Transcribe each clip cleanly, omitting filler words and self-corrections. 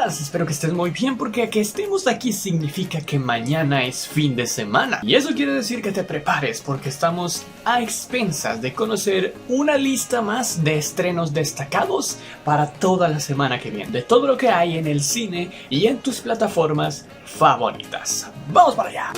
estás? Espero que estés muy bien porque que estemos aquí significa que mañana es fin de semana. Y eso quiere decir que te prepares porque estamos a expensas de conocer una lista más de estrenos destacados para toda la semana que viene. De todo lo que hay en el cine y en tus plataformas favoritas. ¡Vamos para allá!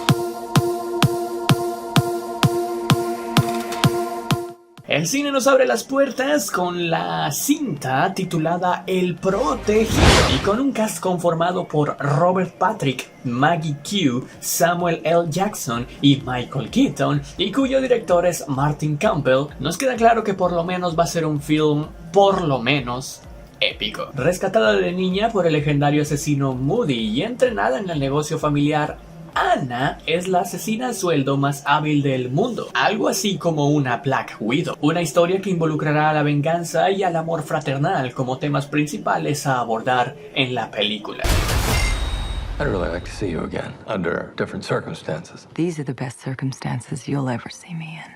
El cine nos abre las puertas con la cinta titulada El Protegido y con un cast conformado por Robert Patrick, Maggie Q, Samuel L. Jackson y Michael Keaton, y cuyo director es Martin Campbell. Nos queda claro que por lo menos va a ser un film por lo menos épico. Rescatada de niña por el legendario asesino Moody y entrenada en el negocio familiar, Anna es la asesina a sueldo más hábil del mundo, algo así como una Black Widow. Una historia que involucrará a la venganza y al amor fraternal como temas principales a abordar en la película. I'd really like to see you again, under different circumstances. These are the best circumstances you'll ever see me in.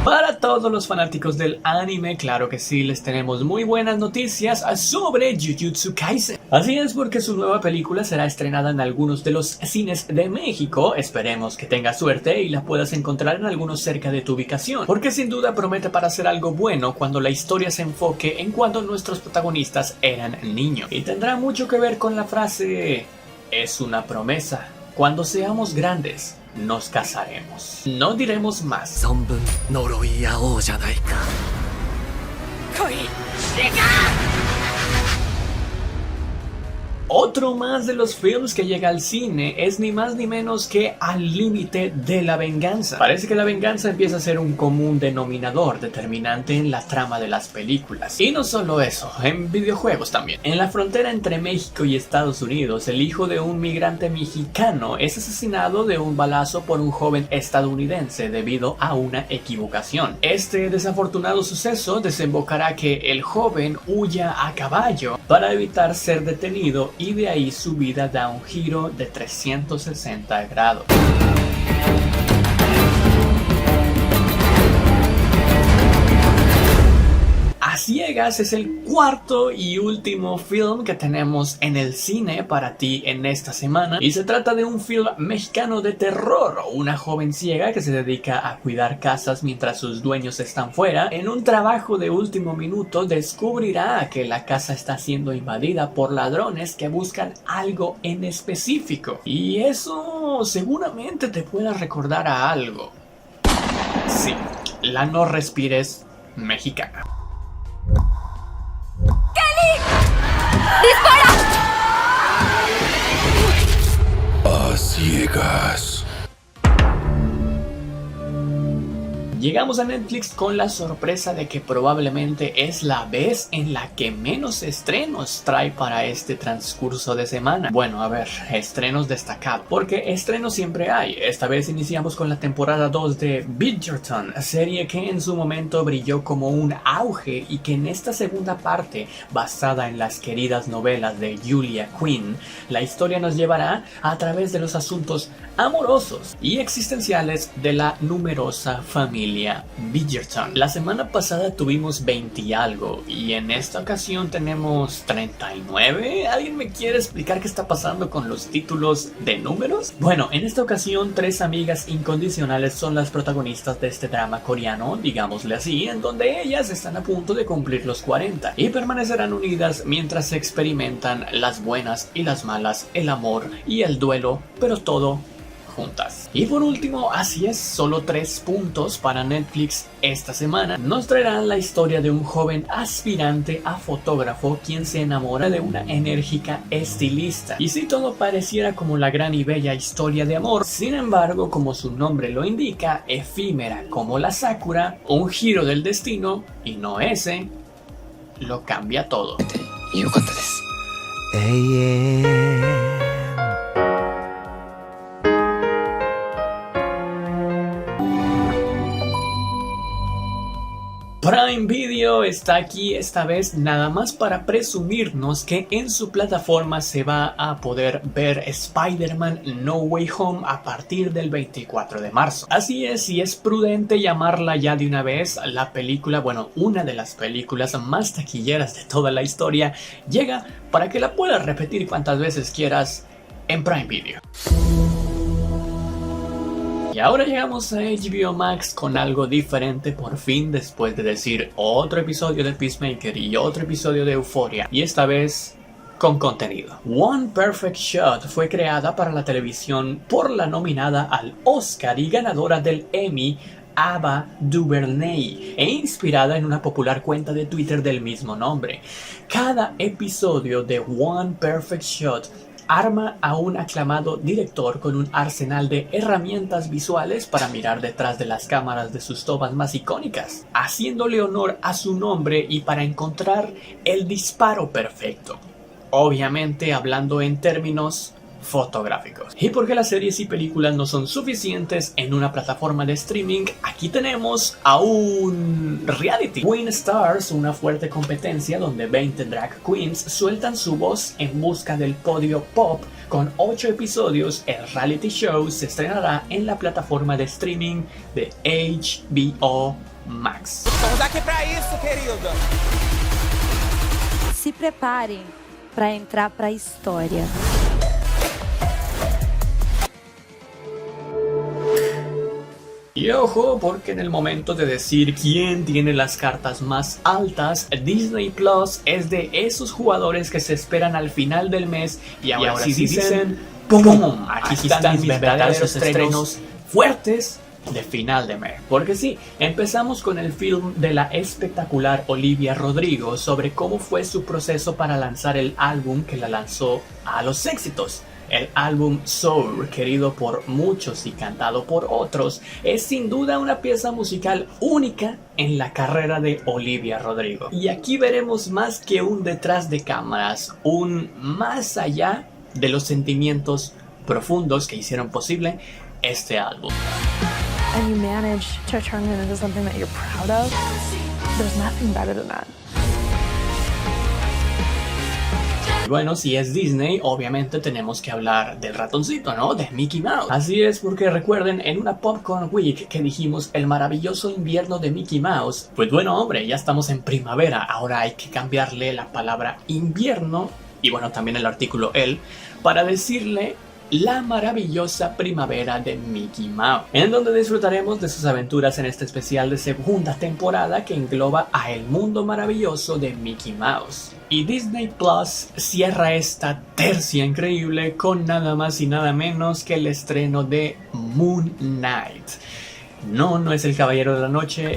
Para todos los fanáticos del anime, claro que sí, les tenemos muy buenas noticias sobre Jujutsu Kaisen. Así es, porque su nueva película será estrenada en algunos de los cines de México. Esperemos que tengas suerte y la puedas encontrar en algunos cerca de tu ubicación, porque sin duda promete para hacer algo bueno cuando la historia se enfoque en cuando nuestros protagonistas eran niños. Y tendrá mucho que ver con la frase: es una promesa, cuando seamos grandes nos casaremos. No diremos más. Otro más de los films que llega al cine es ni más ni menos que Al límite de la venganza. Parece que la venganza empieza a ser un común denominador determinante en la trama de las películas. Y no solo eso, en videojuegos también. En la frontera entre México y Estados Unidos, el hijo de un migrante mexicano es asesinado de un balazo por un joven estadounidense debido a una equivocación. Este desafortunado suceso desembocará que el joven huya a caballo para evitar ser detenido, y de ahí su vida da un giro de 360 grados. A Ciegas es el cuarto y último film que tenemos en el cine para ti en esta semana, y se trata de un film mexicano de terror. Una joven ciega que se dedica a cuidar casas mientras sus dueños están fuera, en un trabajo de último minuto descubrirá que la casa está siendo invadida por ladrones que buscan algo en específico, y eso seguramente te pueda recordar a algo. Sí, la No Respires mexicana. A ciegas. Llegamos a Netflix con la sorpresa de que probablemente es la vez en la que menos estrenos trae para este transcurso de semana. Bueno, a ver, estrenos destacados, porque estrenos siempre hay. Esta vez iniciamos con la temporada 2 de Bridgerton, serie que en su momento brilló como un auge y que en esta segunda parte, basada en las queridas novelas de Julia Quinn, la historia nos llevará a través de los asuntos amorosos y existenciales de la numerosa familia Bridgerton. La semana pasada tuvimos 20 y algo, y en esta ocasión tenemos 39. ¿Alguien me quiere explicar qué está pasando con los títulos de números? Bueno, en esta ocasión 3 amigas incondicionales son las protagonistas de este drama coreano, digámosle así, en donde ellas están a punto de cumplir los 40 y permanecerán unidas mientras experimentan las buenas y las malas, el amor y el duelo, pero todo juntas. Y por último, así es, solo 3 puntos para Netflix esta semana. Nos traerán la historia de un joven aspirante a fotógrafo quien se enamora de una enérgica estilista. Y si todo pareciera como la gran y bella historia de amor, sin embargo, como su nombre lo indica, efímera como la Sakura, un giro del destino, y no ese, lo cambia todo. Prime Video está aquí esta vez nada más para presumirnos que en su plataforma se va a poder ver Spider-Man No Way Home a partir del 24 de marzo. Así es, y es prudente llamarla ya de una vez la película, bueno, una de las películas más taquilleras de toda la historia, llega para que la puedas repetir cuantas veces quieras en Prime Video. Y ahora llegamos a HBO Max con algo diferente por fin, después de decir otro episodio de Peacemaker y otro episodio de Euphoria, y esta vez con contenido. One Perfect Shot fue creada para la televisión por la nominada al Oscar y ganadora del Emmy, Ava DuVernay, e inspirada en una popular cuenta de Twitter del mismo nombre. Cada episodio de One Perfect Shot arma a un aclamado director con un arsenal de herramientas visuales para mirar detrás de las cámaras de sus tomas más icónicas, haciéndole honor a su nombre y para encontrar el disparo perfecto. Obviamente hablando en términos fotográficos. Y porque las series y películas no son suficientes en una plataforma de streaming, aquí tenemos a un reality. Queen Stars, una fuerte competencia donde 20 drag queens sueltan su voz en busca del podio pop. Con 8 episodios, el reality show se estrenará en la plataforma de streaming de HBO Max. Estamos aqui para isso, querido. Se preparem para entrar para a história. Y ojo, porque en el momento de decir quién tiene las cartas más altas, Disney Plus es de esos jugadores que se esperan al final del mes y ahora sí dicen ¡pum! Aquí están mis verdaderos estrenos fuertes de final de mes. Porque sí, empezamos con el film de la espectacular Olivia Rodrigo sobre cómo fue su proceso para lanzar el álbum que la lanzó a los éxitos. El álbum Soul, querido por muchos y cantado por otros, es sin duda una pieza musical única en la carrera de Olivia Rodrigo. Y aquí veremos más que un detrás de cámaras, un más allá de los sentimientos profundos que hicieron posible este álbum. And you manage to turn it into something that you're proud of, there's nothing better than that. Bueno, si es Disney, obviamente tenemos que hablar del ratoncito, ¿no? De Mickey Mouse. Así es, porque recuerden en una Popcorn Week que dijimos el maravilloso invierno de Mickey Mouse. Pues bueno, hombre, ya estamos en primavera, ahora hay que cambiarle la palabra invierno, y bueno, también el artículo el, para decirle la maravillosa primavera de Mickey Mouse, en donde disfrutaremos de sus aventuras en este especial de segunda temporada que engloba a el mundo maravilloso de Mickey Mouse. Y Disney Plus cierra esta tercia increíble con nada más y nada menos que el estreno de Moon Knight. No es el Caballero de la Noche,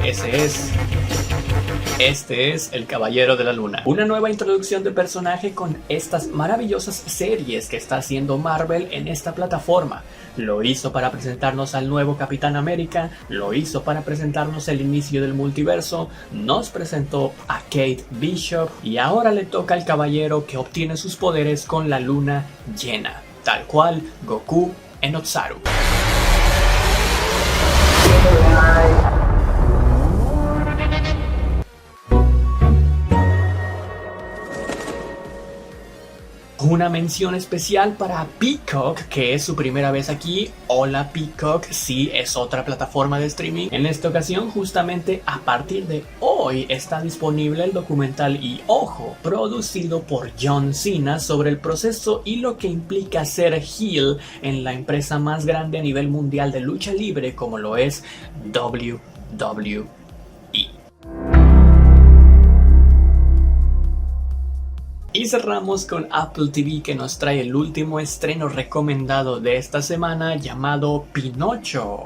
este es el Caballero de la Luna. Una nueva introducción de personaje con estas maravillosas series que está haciendo Marvel en esta plataforma. Lo hizo para presentarnos al nuevo Capitán América, lo hizo para presentarnos el inicio del multiverso, nos presentó a Kate Bishop y ahora le toca al caballero que obtiene sus poderes con la luna llena, tal cual Goku en Otsaru. Una mención especial para Peacock, que es su primera vez aquí. Hola Peacock, sí, es otra plataforma de streaming. En esta ocasión, justamente a partir de hoy, está disponible el documental y ojo, producido por John Cena sobre el proceso y lo que implica ser heel en la empresa más grande a nivel mundial de lucha libre como lo es WWE. Y cerramos con Apple TV, que nos trae el último estreno recomendado de esta semana llamado Pinocho.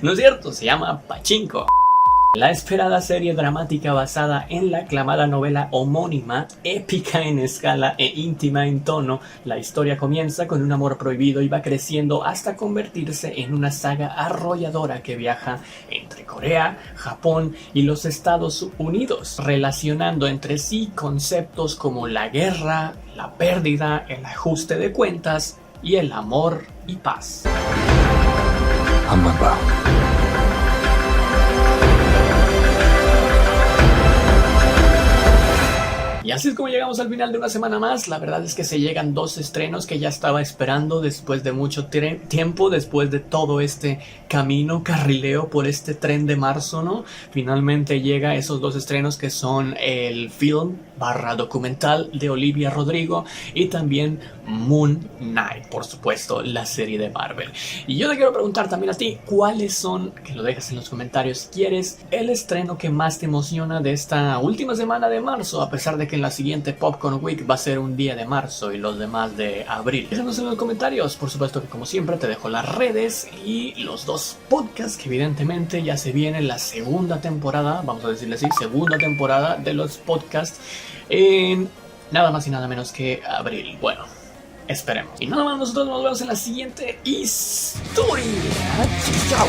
No es cierto, se llama Pachinko. La esperada serie dramática basada en la aclamada novela homónima, épica en escala e íntima en tono, la historia comienza con un amor prohibido y va creciendo hasta convertirse en una saga arrolladora que viaja entre Corea, Japón y los Estados Unidos, relacionando entre sí conceptos como la guerra, la pérdida, el ajuste de cuentas y el amor y paz. I'm about. Y así es como llegamos al final de una semana más. La verdad es que se llegan 2 estrenos que ya estaba esperando después de mucho tiempo, después de todo este camino, carrileo por este tren de marzo, ¿no? Finalmente llega esos 2 estrenos que son el film / documental de Olivia Rodrigo y también Moon Knight, por supuesto, la serie de Marvel. Y yo te quiero preguntar también a ti, ¿cuáles son, que lo dejes en los comentarios si quieres, el estreno que más te emociona de esta última semana de marzo, a pesar de que en la siguiente Popcorn Week va a ser un día de marzo y los demás de abril? Déjanos en los comentarios. Por supuesto que como siempre te dejo las redes y los 2 podcasts que evidentemente ya se viene la segunda temporada, vamos a decirle así, segunda temporada de los podcasts en nada más y nada menos que abril. Bueno, esperemos. Y nada más, nosotros nos vemos en la siguiente historia. Chao.